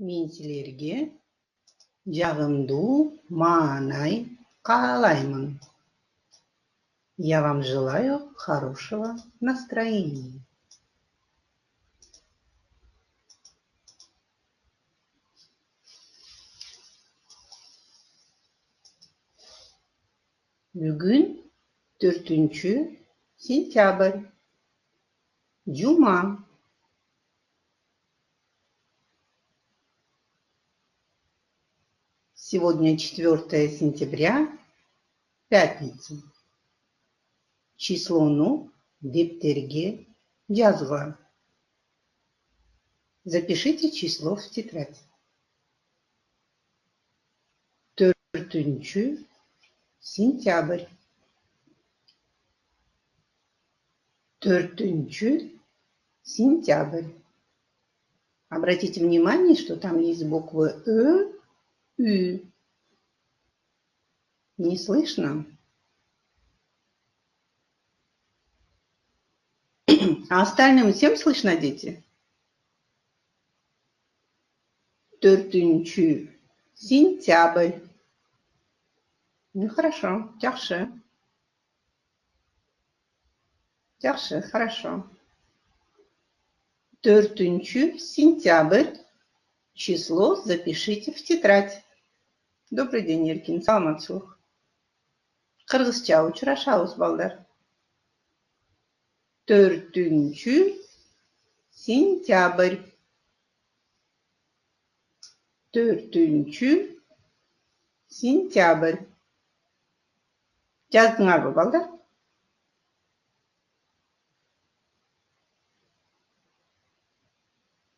Мен силерге жағымдуу маанай каалаймын. Я вам желаю хорошего настроения. Бүгін 4 сентябрь. Жума. Сегодня 4 сентября, пятница. Числону дептерге жазгыла. Запишите число в тетрадь. 4 сентябрь. 4 сентябрь. Обратите внимание, что там есть буквы Ü. Не слышно? А остальным всем слышно, дети? 4 сентябрь. Ну хорошо, жақсы. Жақсы, хорошо. 4 сентябрь. Число запишите в тетрадь. Добрый день, Еркин. Саламатсызбы. Кыргызча учурашабыз, балдар. 4 сентябрь. 4 сентябрь. Жаздыңарбы, балдар?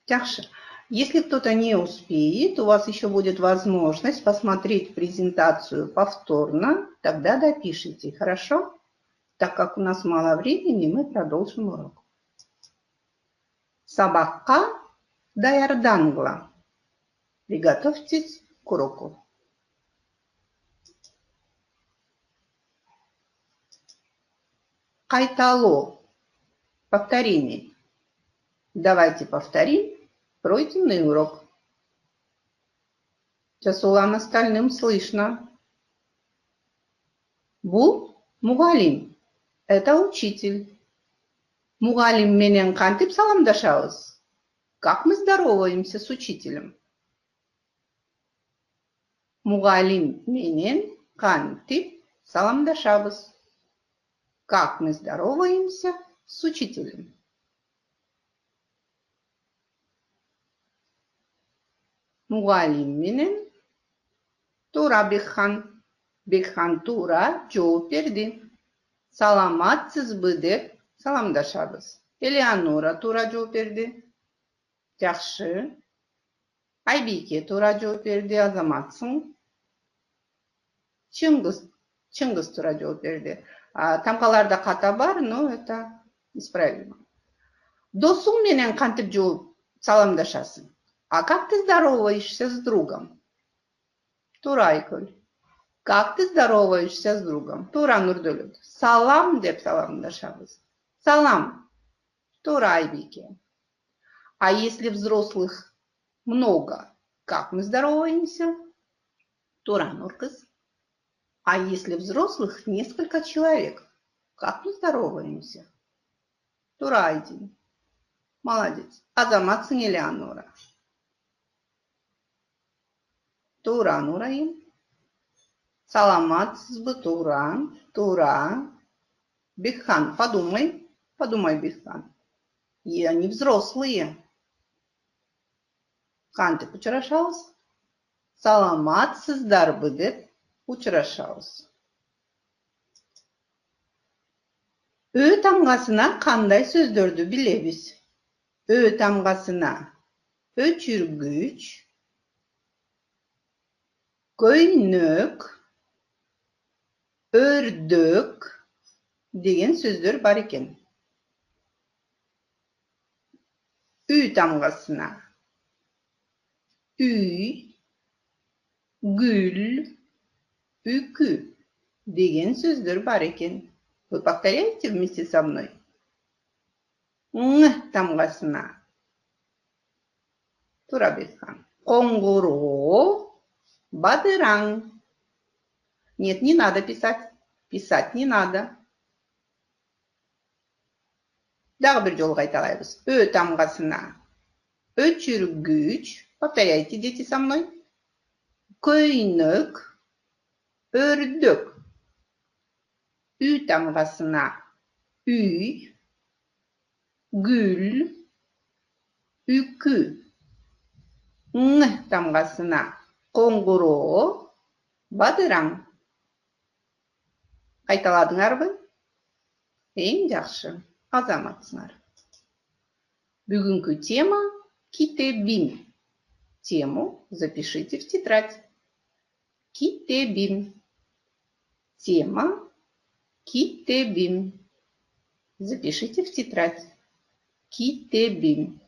Жақсы. Если кто-то не успеет, у вас еще будет возможность посмотреть презентацию повторно, тогда допишите, хорошо? Так как у нас мало времени, мы продолжим урок. Сабакка даярдангла. Приготовьтесь к уроку. Кайтало. Повторение. Давайте повторим пройденный урок. Жасулан остальным слышно. Бул мугалим. Это учитель. Мугалим менен кантип саламдашабыз. Как мы здороваемся с учителем? Мугалим менен кантип саламдашабыз. Как мы здороваемся с учителем? Мугалим менен Тура Бекхан. Бекхан Тура жооп берди. Саламатсызбы деп саламдашабыз. Элеонора Тура жооп берди. Жакшы. Айбике Тура жооп берди. Азаматсың. Чыңгыз Тура жооп берди. Тамкаларда ката бар, но это исправимо. Досуң менен кантип жооп саламдашасың? А как ты здороваешься с другом? Тура Айкүл. Как ты здороваешься с другом? Тура Нурдулют. Салам деп саламдашабыз. Салам. Тура Айбике. А если взрослых много, как мы здороваемся? Тура Нуркыз. А если взрослых несколько человек, как мы здороваемся? Тура Айдин. Молодец. Азаматсың Элеонора. Тура Нурайым. Саламатсызбы, Тура. Тура. Бекхан, подумай. Подумай, Бекхан. И они взрослые. Кантип учурашабыз? Саламатсыздарбы деп учурашабыз. Ö тамгасына кандай сөздөрдү билебиз? Ö тамгасына өчүргүч, көйнөк, өрдөк деген сөздөр бар экен. Үй тамгасына үй, гүл, үкү деген сөздөр бар экен. Вы повторяете вместе со мной? Ң тамгасына Тура Бекхан. Конгуро, бадыран. Нет, не надо писать. Писать не надо. Дағы бір жолға айталайбыз. Ö тамғасына өчіргүч. Повторяйте, дети, со мной. Көйнік, өрдік. Ü тамғасына үй, гүл, үкі. Ң тамғасына қоңғыро, бадыраң. Қайталадыңар бі? Ең жақсы. Азаматсыңар. Бүгінгі тема китебим. Тему запишите в тетрадь. Китебим. Тема китебим. Запишите в тетрадь. Китебим.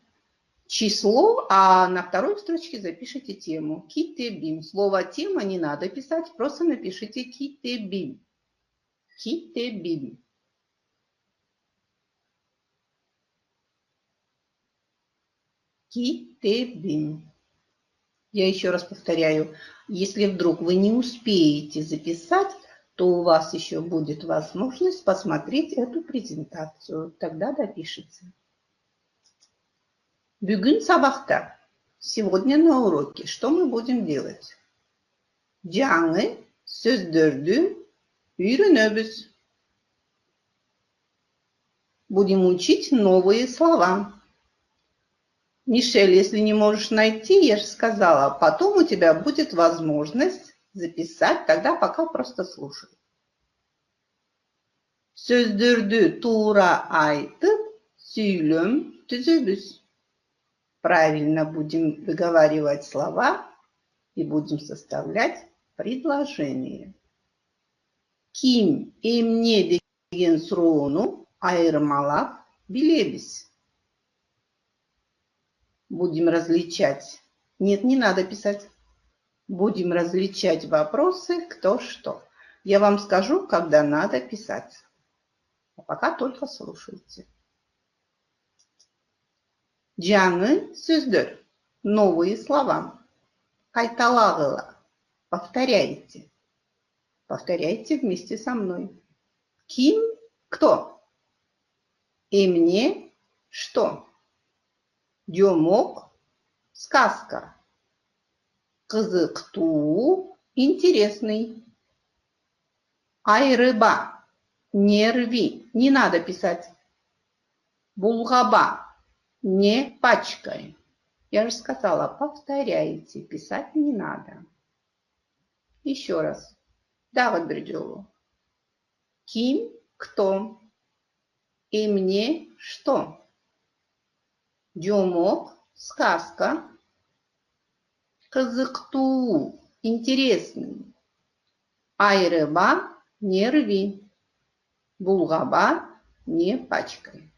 Число, а на второй строчке запишите тему. Китебим. Слово тема не надо писать, просто напишите китебим. Китебим. Китебим. Я еще раз повторяю, если вдруг вы не успеете записать, то у вас еще будет возможность посмотреть эту презентацию. Тогда допишите. Бүгін сабақта. Сегодня на уроке. Что мы будем делать? Жаңы сөздерді үйренеміз. Будем учить новые слова. Мишель, если не можешь найти, я же сказала, потом у тебя будет возможность записать, тогда пока просто слушай. Сөздерді тура айтып, сөйлем түзебіз. Правильно будем выговаривать слова и будем составлять предложение. Ким эмне деген суроону айырмалап билебиз. Будем различать. Нет, не надо писать. Будем различать вопросы кто что. Я вам скажу, когда надо писать. А пока только слушайте. Жаңы сөздер. Новые слова. Кайталагыла. Повторяйте. Повторяйте вместе со мной. Ким – кто? Эмне – что? Демок – сказка. Кызыктуу – интересный. Айрыба – не рви, не надо писать. Булгаба – не пачкай. Я же сказала, повторяйте, писать не надо. Еще раз. Давид Бердюлу. Ким – кто? Эмне – что? Демок – сказка. Кызыктуу – интересный. Айрыба – не рви. Булгаба – не пачкай.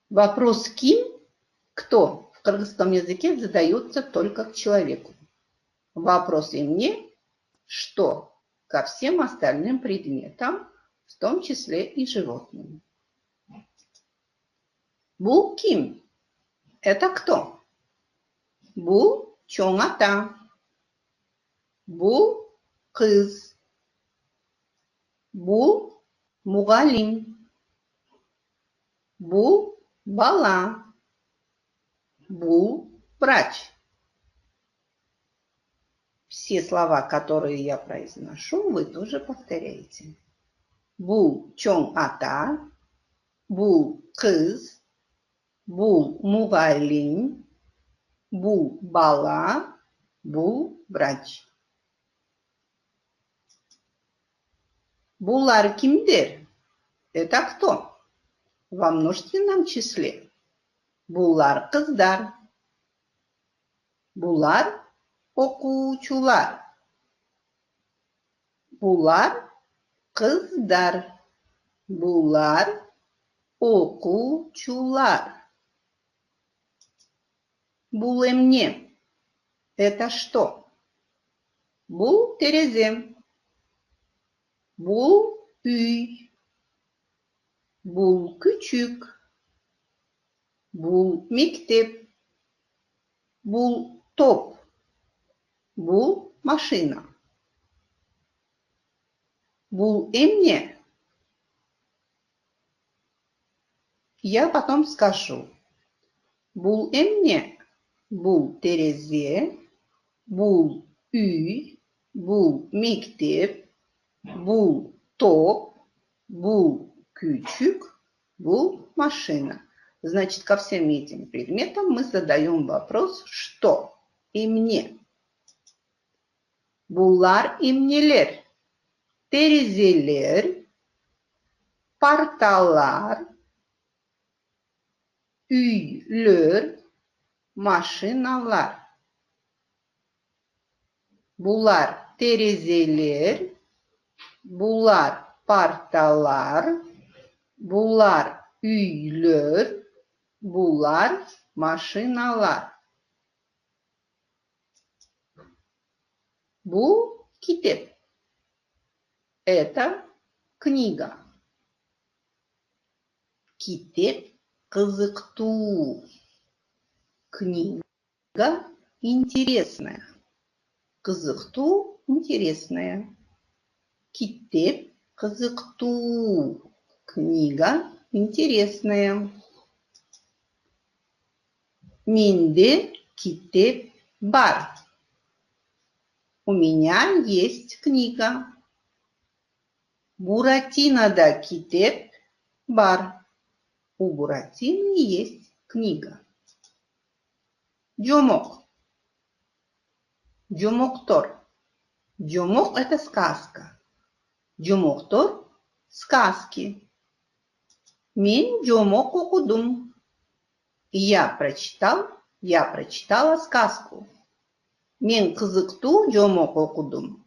Вопрос «ким» – кто в кыргызском языке задается только к человеку. Вопрос «эмне» – что ко всем остальным предметам, в том числе и животным. Бул ким – это кто? Бул чоң ата. Бул кыз. Бул мугалим. Бул бала. Бул врач. Все слова, которые я произношу, вы тоже повторяете. Бул чоң ата. Бул кыз. Бул мугалим. Бул бала. Бул врач. Булар кимдер? Это кто? Во множественном числе. Булар кыздар. Булар окуучулар. Булар кыздар. Булар окуучулар. Бул эмне? Это что? Бул терезе. Бул үй. Бул күчүк. Бул мектеп. Бул топ. Бул машина. Бул эмне. Я потом скажу. Бул эмне. Бул терезе. Бул үй. Бул мектеп. Бул топ. Бул küçük. Бул машина. Значит, ко всем этим предметам мы задаем вопрос «что?» эмне. Булар эмнелер. Terezeler, portallar, üyler, maşinalar. Bunlar terezeler, bunlar portallar, bunlar üyler, bunlar maşinalar. Bu kitap. Это книга. Китеп кызыктуу. Книга интересная. Кызыктуу интересная. Китеп кызыктуу. Книга интересная. Менде китеп бар. У меня есть книга. Буратинода китеп бар. У Буратино есть книга. Джомок. Джомоктор. Джомок – это сказка. Джомоктор – сказки. Мен джомок окудум. Я прочитала сказку. Мен кызыктуу джомок окудум.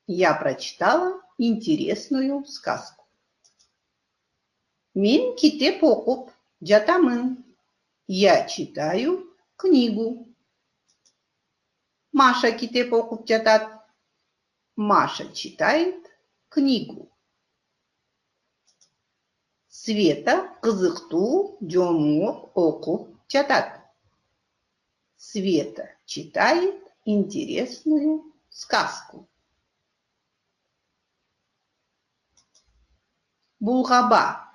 Я прочитала интересную сказку. Мен китеп окуп жатамын. Я читаю книгу. Маша китеп окуп жатат. Маша читает книгу. Света кызыктуу жомок окуп жатат. Света читает интересную сказку. Булгаба.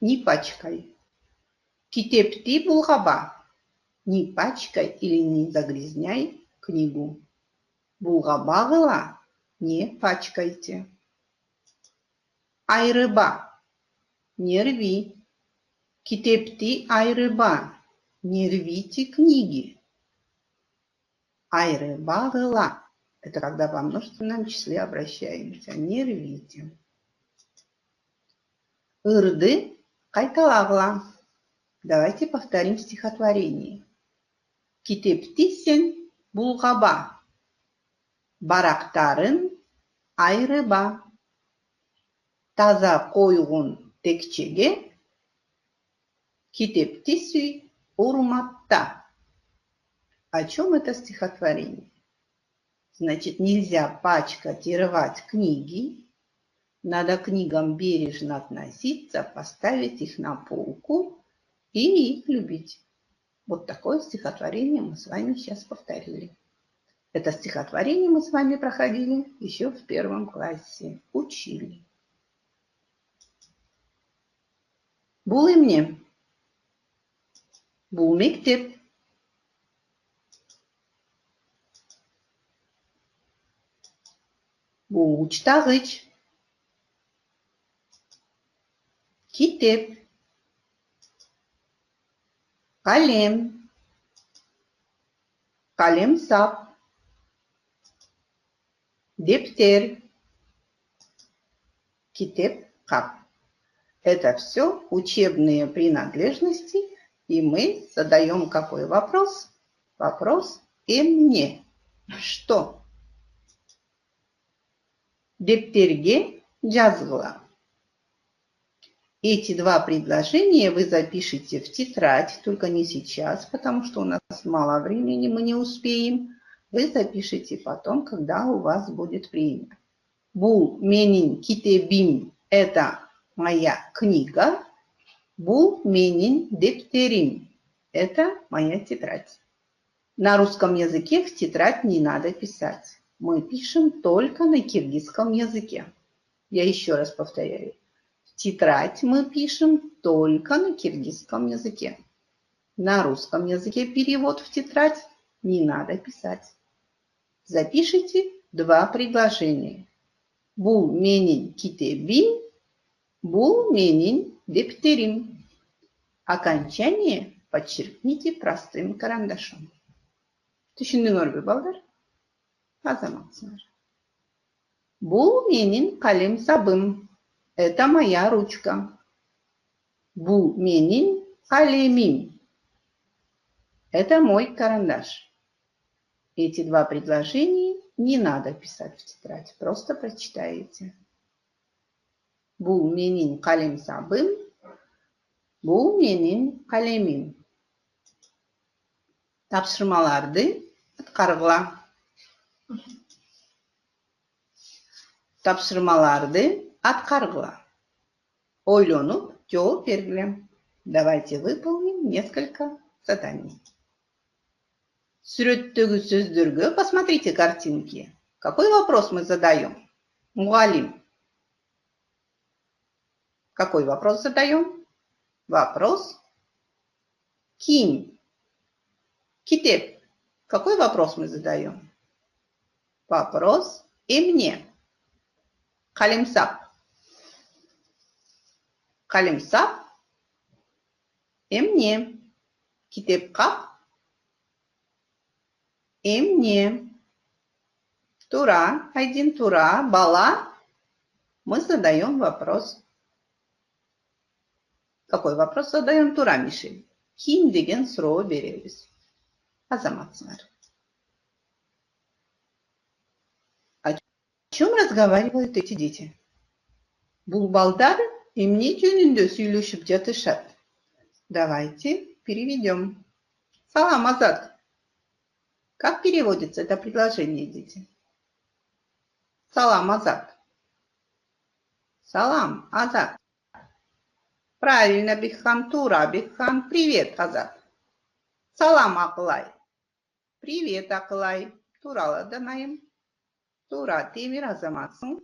Не пачкай. Китепти булгаба. Не пачкай или не загрязняй книгу. Булгабагыла. Не пачкайте. Айрыба. Не рви. Китепти айрыба. Не рвите книги. Айрыбагыла. Это когда во множественном числе обращаемся. Не рвите. Ырды кайталагла. Давайте повторим стихотворение. Китептисен булгаба. Барактарын айрыба. Таза койгун текчеге. Китептисүй урматта. О чем это стихотворение? Значит, нельзя пачкать и рвать книги. Надо к книгам бережно относиться, поставить их на полку и их любить. Вот такое стихотворение мы с вами сейчас повторили. Это стихотворение мы с вами проходили еще в 1 классе. Учили. Бул эмне. Бул мектеп. Бул учтагыч. Китеп. Калем. Калемсап. Дептер. Китеп-кап. Это все учебные принадлежности, и мы задаем какой вопрос? Вопрос эмне. Что? Дептерге жазгыла. Эти два предложения вы запишите в тетрадь, только не сейчас, потому что у нас мало времени, мы не успеем. Вы запишите потом, когда у вас будет время. Бул менин китебим – это моя книга. Бул менин дептерим – это моя тетрадь. На русском языке в тетрадь не надо писать. Мы пишем только на киргизском языке. Я еще раз повторяю. В тетрадь мы пишем только на киргизском языке. На русском языке перевод в тетрадь не надо писать. Запишите два предложения. Бул менин китебим, бул менин дептерим. Окончание подчеркните простым карандашом. Düşündüңөр бе, балдар? Азаматсыңар. Бул менин калем сабым. Это моя ручка. Бул менин калемим. Это мой карандаш. Эти два предложения не надо писать в тетрадь, просто прочитаете. Бул менин калем сабым. Бул менин калемим. Тапшырмаларды аткаргыла. Тапшырмаларды аткаргыла. Ойлонуп жооп бергиле. Давайте выполним несколько заданий. Сүрөттөгү сөздөргө посмотрите картинки. Какой вопрос мы задаем? Мугалим. Какой вопрос задаем? Вопрос ким. Китеп. Какой вопрос мы задаем? Вопрос эмне. Калемсап. Калемсап эмне. Китепкап эмне. Тура, один тура, бала. Мы задаем вопрос. Какой вопрос задаем? Тура, Мишель. Ким деген суроо беребиз. Азаматсыңар. О чем разговаривают эти дети? Бул балдар эмне жөнүндө сүйлөшүп жатышат? Давайте переведем. Салам, Азат. Как переводится это предложение, дети? Салам, Азат. Салам, Азат. Правильно, Биххан, Тура, Биххан. Привет, Азат. Салам, Акылай. Привет, Акылай. Турала данайым. Тура, темир азаматсың.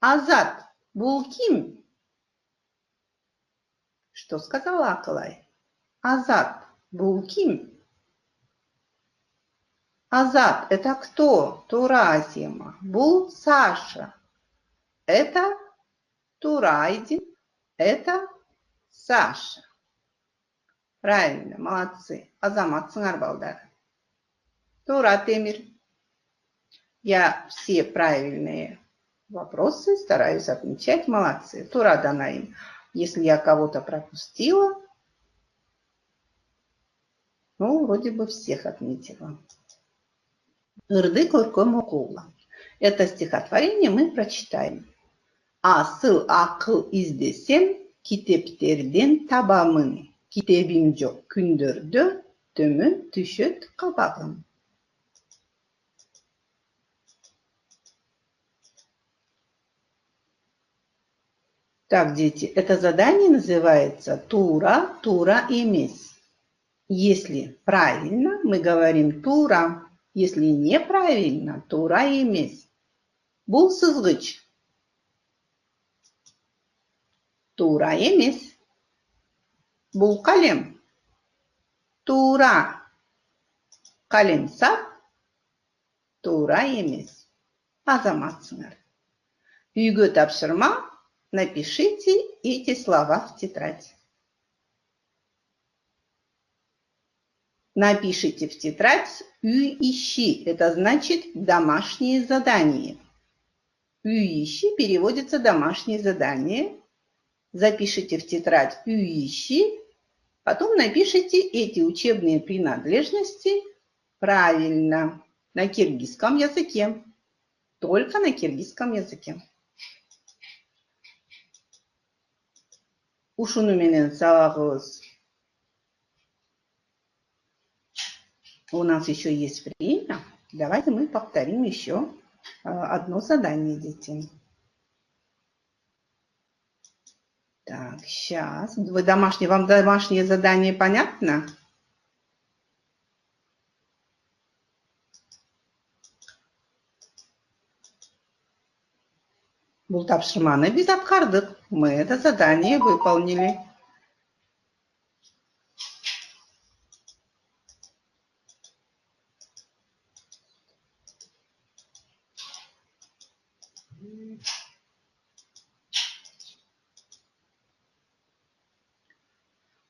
Азат, бул ким? Что сказала Акылай? Азат, бул ким? Азат, это кто? Тура, Азима. Бул Саша. Это Турайдин. Это Саша. Правильно, молодцы. Азаматсыңар, балдар. Тура, Темир. Я все правильные вопросы стараюсь отмечать. Молодцы. Тура, Данаим. Если я кого-то пропустила, ну, вроде бы всех отметила. Ырды көркөм окуула. Это стихотворение мы прочитаем. Асыл акыл издесем, китептерден табамын. Китебим жок күндөрдө, төмөн түшөт кабагым. Так, дети, это задание называется Тура, Тура эмес. Если правильно, мы говорим Тура. Если неправильно, Тура эмес. Бул сызгыч. Тура эмес. Бул калем. Тура. Калемсап. Тура эмес. Азаматсыңар. Үйгө тапшырма. Напишите эти слова в тетрадь. Напишите в тетрадь «үй ищи». Это значит домашнее задание. «Үй ищи» переводится домашнее задание. Запишите в тетрадь «үй ищи». Потом напишите эти учебные принадлежности правильно на киргизском языке. Только на киргизском языке. Ушуну менен сабагыбыз. У нас еще есть время. Давайте мы повторим еще одно задание, дети. Так, сейчас. Вам домашнее задание понятно? Бұл тапсырманы біз атқардық. Мы это задание выполнили.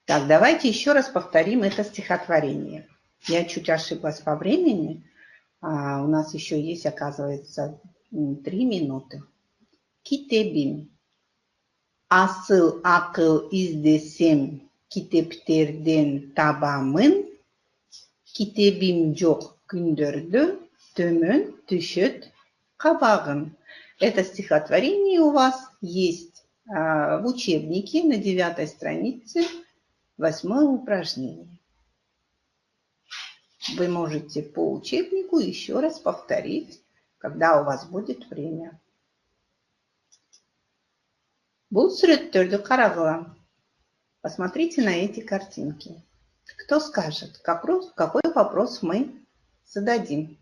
Так, давайте еще раз повторим это стихотворение. Я чуть ошиблась по времени. У нас еще есть, оказывается, 3 минуты. Kitebim. Asıl akıl izlesem kitaplerden tabamın. Kitebim yok gündürdü, tömün düşüt кабағын. Это стихотворение у вас есть в учебнике на 9 странице, 8 упражнение. Вы можете по учебнику еще раз повторить, когда у вас будет время. Бұл суреттерді қарағыла. Посмотрите на эти картинки. Кто скажет, какой вопрос мы зададим?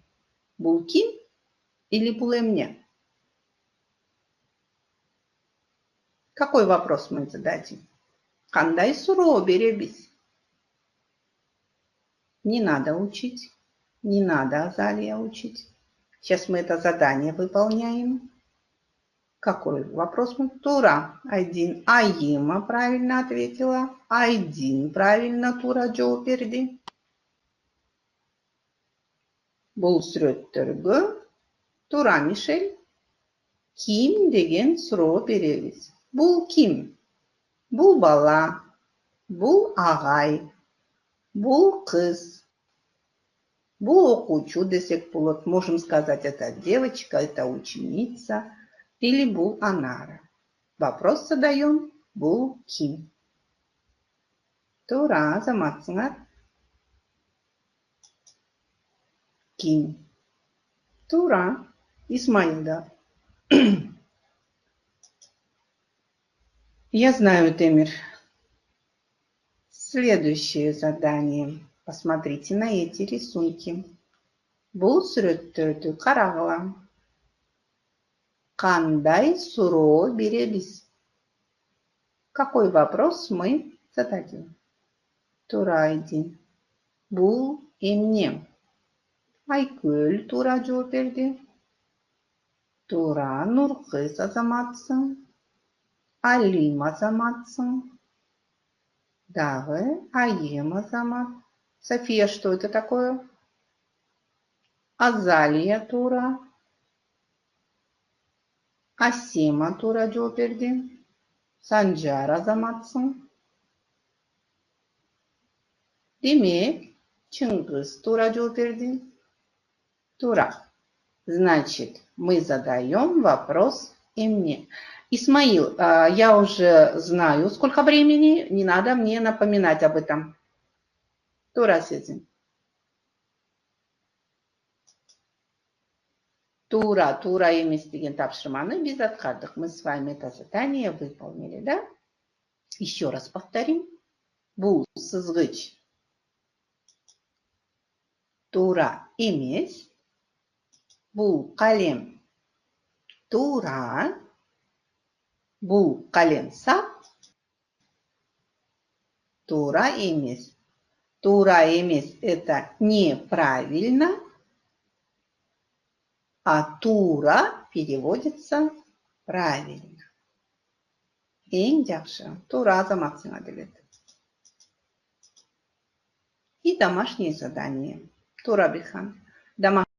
Бұл ким или бұл эмне? Какой вопрос мы зададим? Қандай сұрау беребіз? Не надо учить, не надо Азалия учить. Сейчас мы это задание выполняем. Какой вопрос? Тура. Айдин. Айима правильно ответила. Айдин правильно Тура жооп берди. Бұл сүрөттөргө Тура Мишель ким деген суроо беребиз. Бұл ким? Бұл бала, бұл агай, бұл кыз, бұл окуучу десек болот. Можем сказать, это девочка, это ученица. Или бұл анара. Вопрос задаем бұл ким. Тура, азаматсыңар. Ким. Тура, Исмаилда. Я знаю, Темир. Следующее задание. Посмотрите на эти рисунки. Бұл сүрөттөрдү карагыла. Қандай суроо беребиз? Какой вопрос мы зададим? Тура Айдин. Бұл эмне? Айгүл Тура жооп берди. Тура Нуркыз азаматсың. Алим азаматсың. Дагы Айым азамат. София, что это такое? Азалия Тура. Асима Тура жооп берди. Санжар азаматсың. Демек, Чыңгыз Тура жооп берди. Тура. Значит, мы задаем вопрос эмне. Исмаил, я уже знаю, сколько времени, не надо мне напоминать об этом. Тура Сезин. Тура емес деген тапсырманы біз атқардық. Мы с вами это задание выполнили, да? Еще раз повторим. Бұл сызғыч Тура емес. Бұл қалем Тура. Бұл қалем сап. Тура емес. Тура емес это неправильно. А Тура переводится правильно. Ең жақсы. Тура азаматсыңа делет. И домашнее задание. Тура Бихан. Домашнее